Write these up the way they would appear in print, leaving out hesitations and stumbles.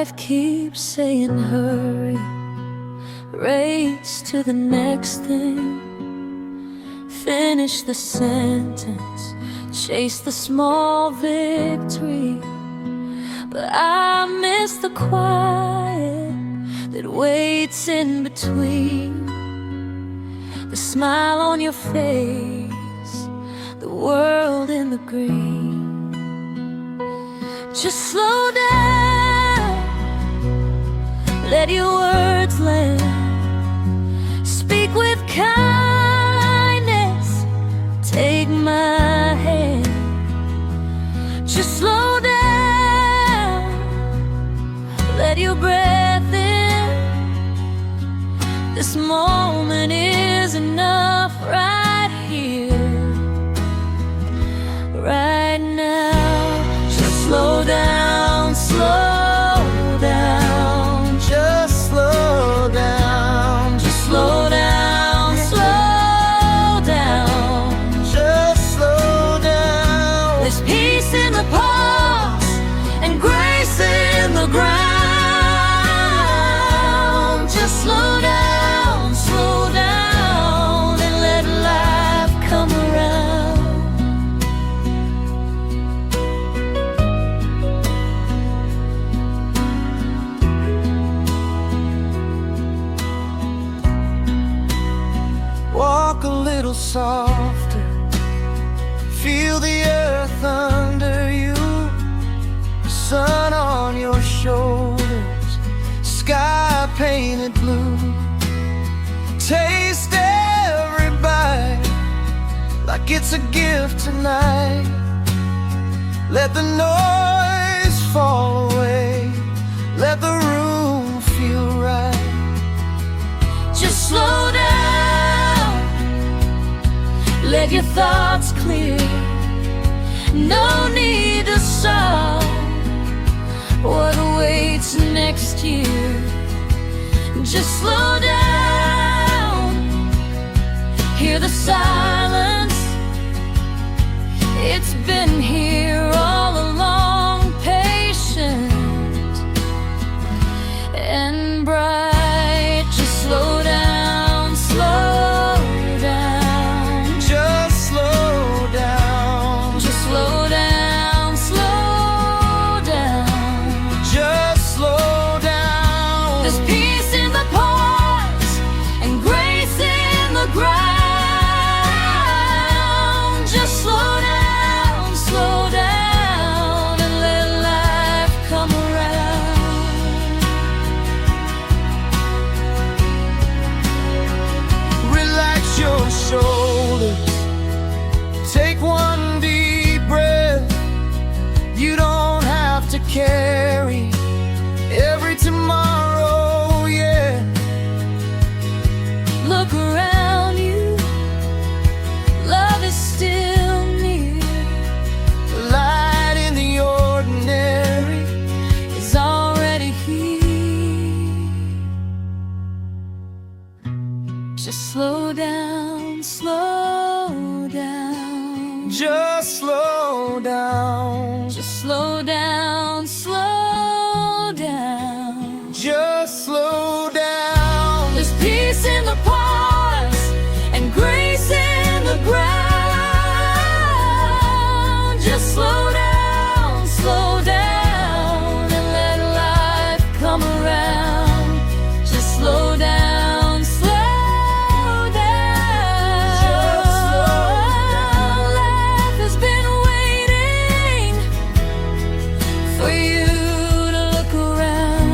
Life keeps saying hurry, race to the next thing. Finish the sentence, chase the small victory. But I miss the quiet that waits in between. The smile on your face, the world in the green. Just slow down, let your words land. Speak with kindness, take my hand. Just slow down, let your breath in. This moment is enough right here, right now. Just slow down, slow down. Just slow down. Just slow down, slow down. Just slow down. There's peace in the pause and grace in the ground. Just slow down, slow down, and let life come around. Walk a little softer, feel the earth under you, the sun on your shoulders, sky painted blue. Taste every bite like it's a gift tonight. Let the noise fall away, let the room feel right. Just slow down, let your thoughts clear. No need to solve what awaits next year. Just slow down, hear the silence. It's been here all along, patient and bright. Just slow down, slow down. Just slow down. Just slow down, slow down. Just slow down. There's peace in the pause and grace in the ground. Just slow down, slow down, and let life come around. Relax your shoulders, take one deep breath. You don't have to carry every tomorrow, yeah. Look around you, love is still near. The light in the ordinary. Is already here. Just slow down, slow down. Just slow down. Just slow down, slow down. Just slow down. There's peace in the pause and grace in the ground. Just slow down, slow down, and let life come around. Just slow down, slow down. Just slow down. Life has been waiting for you to look around.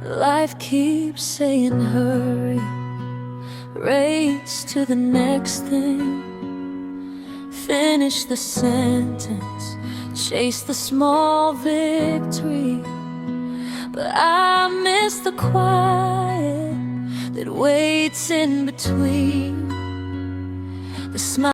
Life keeps saying hurry, race to the next thing. Finish the sentence, chase the small victory. But I miss the quiet that waits in between.